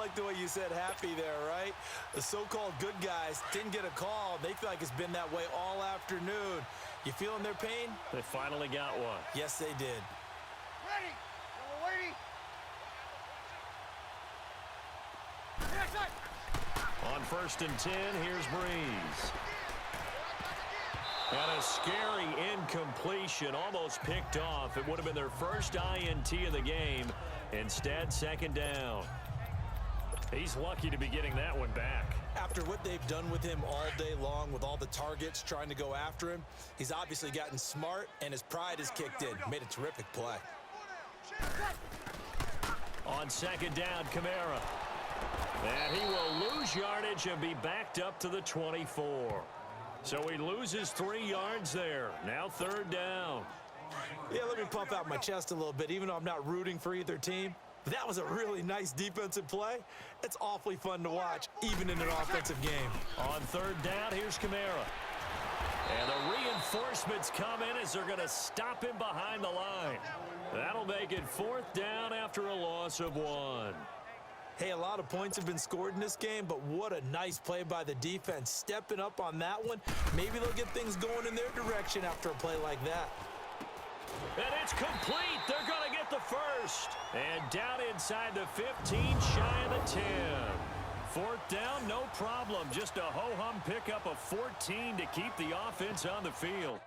like the way you said happy there, right? The so-called good guys didn't get a call. They feel like it's been that way all afternoon. You feeling their pain? They finally got one. Yes, they did. Ready. We're waiting. On 1st and 10, here's Breeze. And a scary incompletion, almost picked off. It would have been their first INT of the game. Instead, 2nd down. He's lucky to be getting that one back. After what they've done with him all day long with all the targets trying to go after him, he's obviously gotten smart and his pride has kicked in. Made a terrific play. On 2nd down, Kamara. And he will lose yardage and be backed up to the 24. So he loses 3 yards there. Now 3rd down. Yeah, let me puff out my chest a little bit, even though I'm not rooting for either team. That was a really nice defensive play. It's awfully fun to watch, even in an offensive game. On 3rd down, here's Kamara. And the reinforcements come in as they're going to stop him behind the line. That'll make it 4th down after a loss of 1. Hey, a lot of points have been scored in this game, but what a nice play by the defense. Stepping up on that one, maybe they'll get things going in their direction after a play like that. And it's complete. They're going to get the first. And down inside the 15, shy of the 10. 4th down, no problem. Just a ho-hum pickup of 14 to keep the offense on the field.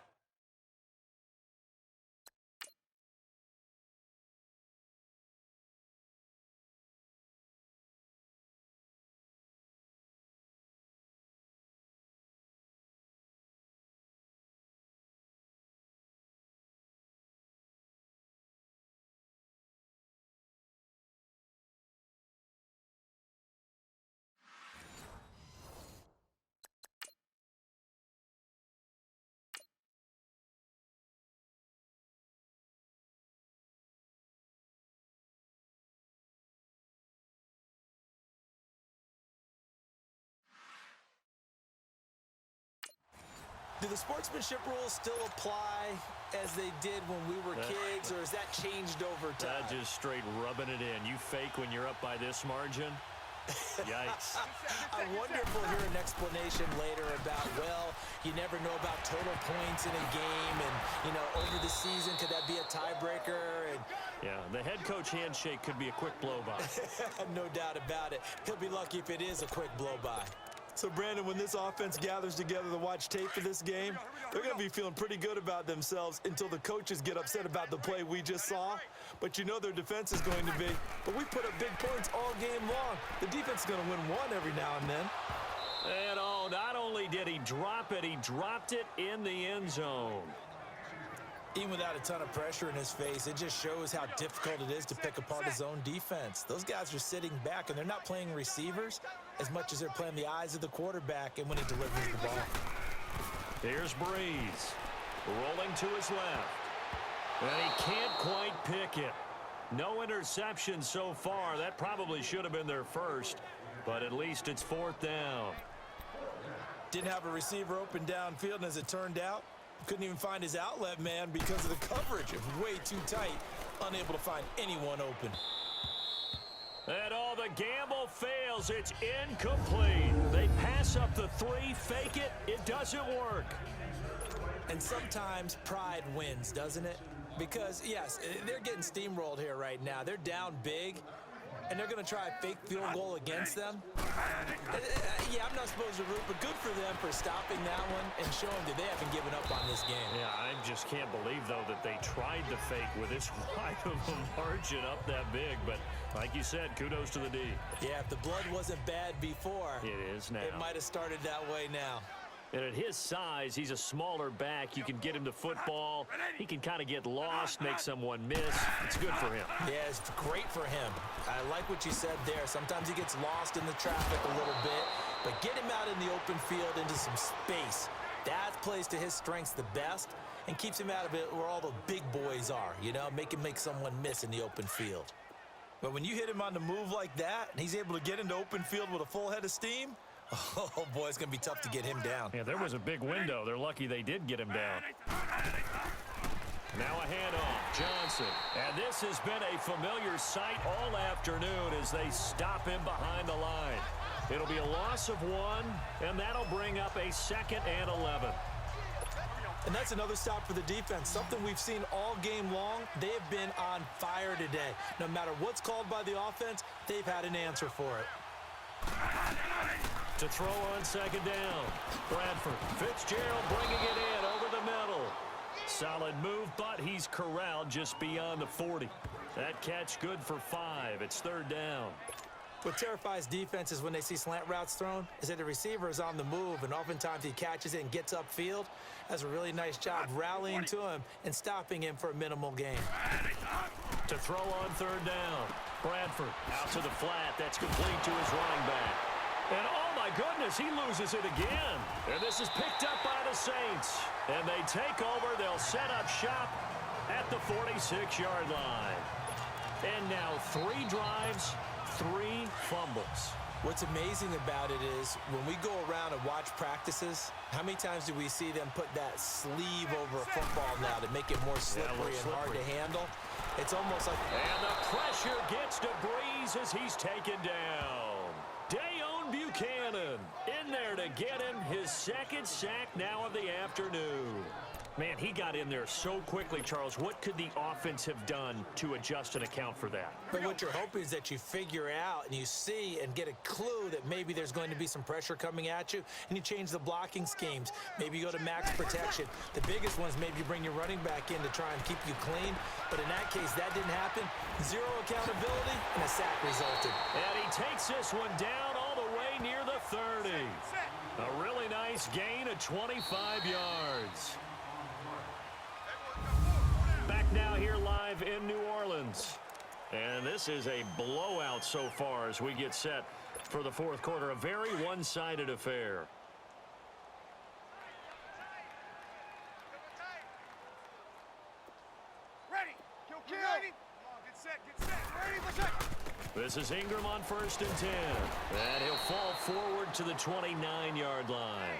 Do the sportsmanship rules still apply as they did when we were kids, or has that changed over time? Just straight rubbing it in. You fake when you're up by this margin? Yikes. I wonder if we'll hear an explanation later about, well, you never know about total points in a game, and, you know, over the season, could that be a tiebreaker? And yeah, the head coach handshake could be a quick blow-by. no doubt about it. He'll be lucky if it is a quick blow-by. So, Brandon, when this offense gathers together to watch tape for this game, they're going to be feeling pretty good about themselves until the coaches get upset about the play we just saw. But you know their defense is going to be. But we put up big points all game long. The defense is going to win one every now and then. And oh, not only did he drop it, he dropped it in the end zone. Even without a ton of pressure in his face, it just shows how difficult it is to pick apart his own defense. Those guys are sitting back, and they're not playing receivers as much as they're playing the eyes of the quarterback and when he delivers the ball. Here's Breeze, rolling to his left. And he can't quite pick it. No interception so far. That probably should have been their first, but at least it's 4th down. Didn't have a receiver open downfield, and as it turned out, couldn't even find his outlet man because of the coverage. It was way too tight, unable to find anyone open. And all the gamble fails. It's incomplete. They pass up the 3, fake it. It doesn't work. And sometimes pride wins, doesn't it? Because, yes, they're getting steamrolled here right now. They're down big, and they're going to try a fake field goal against them. Yeah, I'm not supposed to root, but good for them for stopping that one and showing that they haven't given up on this game. Yeah, I just can't believe, though, that they tried the fake with this wide of a margin up that big. But like you said, kudos to the D. Yeah, if the blood wasn't bad before, it is now. It might have started that way now. And at his size, he's a smaller back. You can get him to football. He can kind of get lost, make someone miss. It's good for him. Yeah, it's great for him. I like what you said there. Sometimes he gets lost in the traffic a little bit, but get him out in the open field into some space. That plays to his strengths the best and keeps him out of it where all the big boys are, you know, make him make someone miss in the open field. But when you hit him on the move like that and he's able to get into open field with a full head of steam, oh, boy, it's going to be tough to get him down. Yeah, there was a big window. They're lucky they did get him down. Now a handoff. Johnson. And this has been a familiar sight all afternoon as they stop him behind the line. It'll be a loss of 1, and that'll bring up a 2nd and 11. And that's another stop for the defense. Something we've seen all game long. They have been on fire today. No matter what's called by the offense, they've had an answer for it. To throw on 2nd down. Bradford. Fitzgerald bringing it in over the middle. Solid move, but he's corralled just beyond the 40. That catch good for 5. It's 3rd down. What terrifies defenses when they see slant routes thrown is that the receiver is on the move, and oftentimes he catches it and gets upfield. Does a really nice job rallying to him and stopping him for a minimal gain. To throw on 3rd down. Bradford out to the flat. That's complete to his running back. And oh my goodness, he loses it again. And this is picked up by the Saints. And they take over. They'll set up shop at the 46-yard line. And now 3 drives, 3 fumbles. What's amazing about it is when we go around and watch practices, how many times do we see them put that sleeve over a football now to make it more slippery and hard to handle? It's almost like... And the pressure gets to Breeze as he's taken down. Dayon Buchanan in there to get him his 2nd sack now of the afternoon. Man, he got in there so quickly, Charles. What could the offense have done to adjust and account for that? But what you're hoping is that you figure out and you see and get a clue that maybe there's going to be some pressure coming at you, and you change the blocking schemes. Maybe you go to max protection. The biggest one is maybe you bring your running back in to try and keep you clean. But in that case, that didn't happen. 0 accountability, and a sack resulted. And he takes this one down all the way near the 30. A really nice gain of 25 yards. Back now here live in New Orleans. And this is a blowout so far as we get set for the 4th quarter. A very one-sided affair. Ready. Kill. Ready. Come on, get set. Ready, what's up? This is Ingram on 1st and 10. And he'll fall forward to the 29-yard line.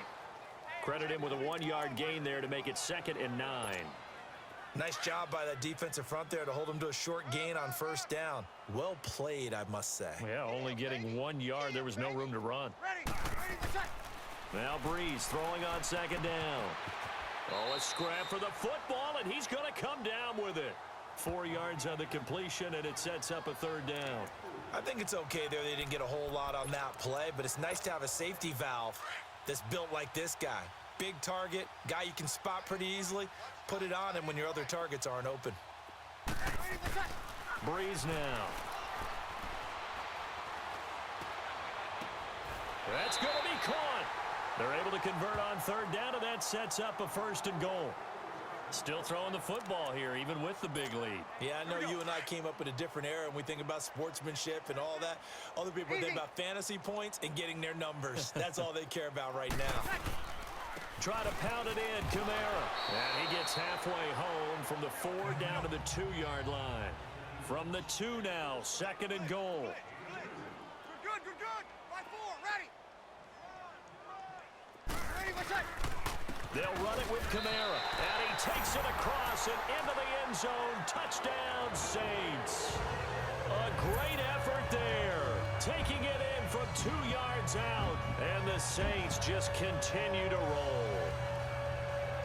Credit him with a 1-yard gain there to make it 2nd and 9. Nice job by that defensive front there to hold him to a short gain on 1st down. Well played, I must say. Yeah, only getting 1 yard. There was no room to run. Ready, what's up? Now Breeze throwing on 2nd down. Oh, a scrap for the football, and he's going to come down with it. 4 yards on the completion, and it sets up a 3rd down. I think it's okay there. They didn't get a whole lot on that play, but it's nice to have a safety valve that's built like this guy. Big target, guy you can spot pretty easily. Put it on him when your other targets aren't open. Breeze now. That's going to be caught. They're able to convert on 3rd down, and that sets up a 1st and goal. Still throwing the football here, even with the big lead. Yeah, I know you and I came up in a different era, and we think about sportsmanship and all that. Other people think about fantasy points and getting their numbers. That's all they care about right now. Try to pound it in, Kamara. And he gets halfway home from the 4 down to the 2-yard line. From the 2 now, 2nd and goal. Good. By 4, ready. Ready, what's up? They'll run it with Kamara. And he takes it across and into the end zone. Touchdown, Saints. A great effort there. Taking it in from 2 yards out. And the Saints just continue to roll.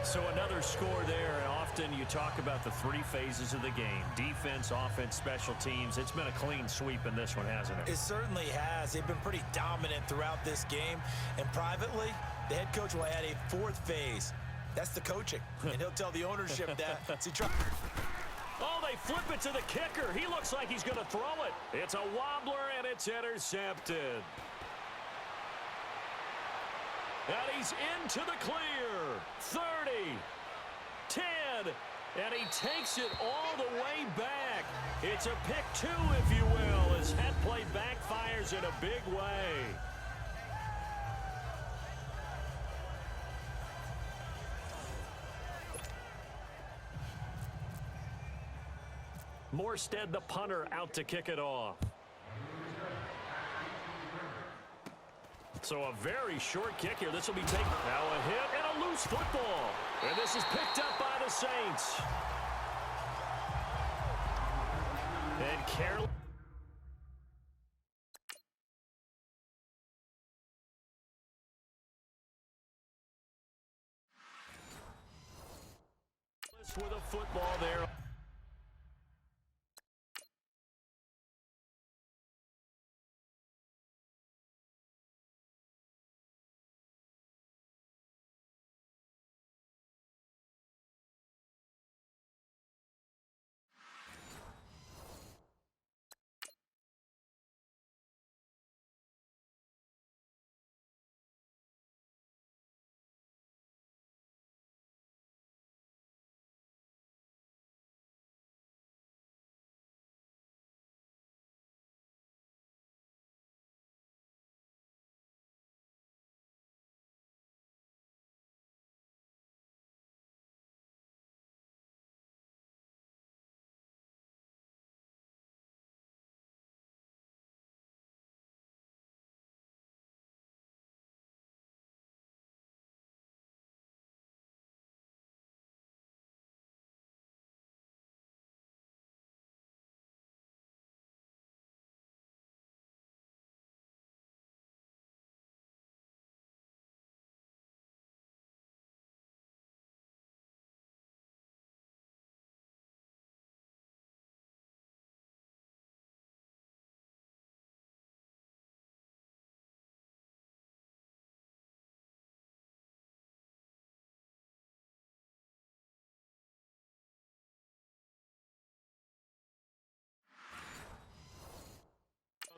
So another score there, and often you talk about the 3 phases of the game. Defense, offense, special teams. It's been a clean sweep in this one, hasn't it? It certainly has. They've been pretty dominant throughout this game. And privately, the head coach will add a 4th phase. That's the coaching. And he'll tell the ownership that. See, oh, they flip it to the kicker. He looks like he's going to throw it. It's a wobbler, and it's intercepted. And he's into the clear. 30, 10, and he takes it all the way back. It's a pick 2, if you will, as that play backfires in a big way. Morstead, the punter, out to kick it off. So a very short kick here. This will be taken. Now a hit and a loose football. And this is picked up by the Saints. careless with a football there.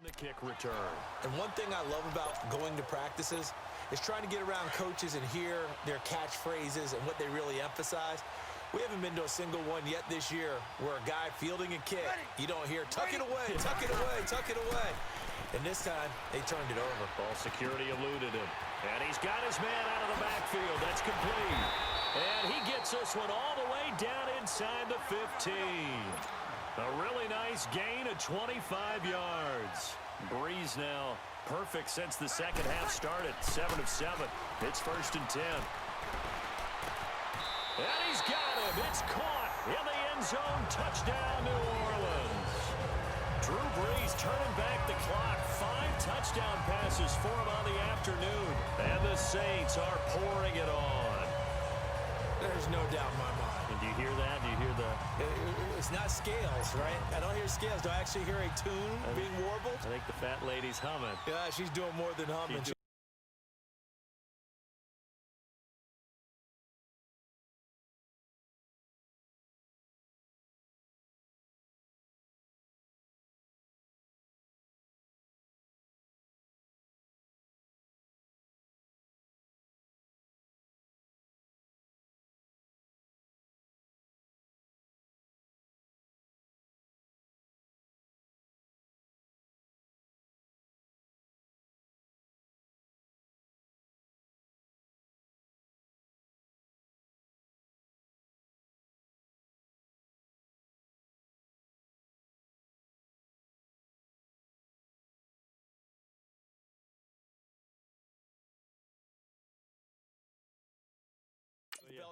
The kick return. And one thing I love about going to practices is trying to get around coaches and hear their catchphrases and what they really emphasize. We haven't been to a single one yet this year where a guy fielding a kick, you don't hear, tuck it away, tuck it away, tuck it away. And this time, they turned it over. Ball security eluded him. And he's got his man out of the backfield. That's complete. And he gets this one all the way down inside the 15. A really nice gain of 25 yards. Breeze now perfect since the second half started. 7 of 7. It's 1st and 10. And he's got him. It's caught in the end zone. Touchdown, New Orleans. Drew Brees turning back the clock. 5 touchdown passes for him on the afternoon. And the Saints are pouring it on. There's no doubt in my mind. And do you hear that? Do you hear the... It's not scales, right? I don't hear scales. Do I actually hear a tune being warbled? I think the fat lady's humming. Yeah, she's doing more than humming.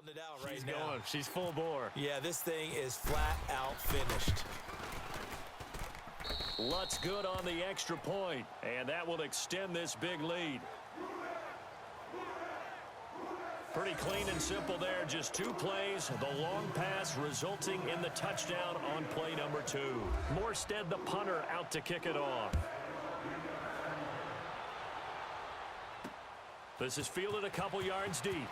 Belting it out right She's now. going. She's full bore. Yeah, this thing is flat out finished. Lutz good on the extra point, and that will extend this big lead. Pretty clean and simple there. Just 2 plays. The long pass resulting in the touchdown on play number 2. Morstead, the punter, out to kick it off. This is fielded a couple yards deep.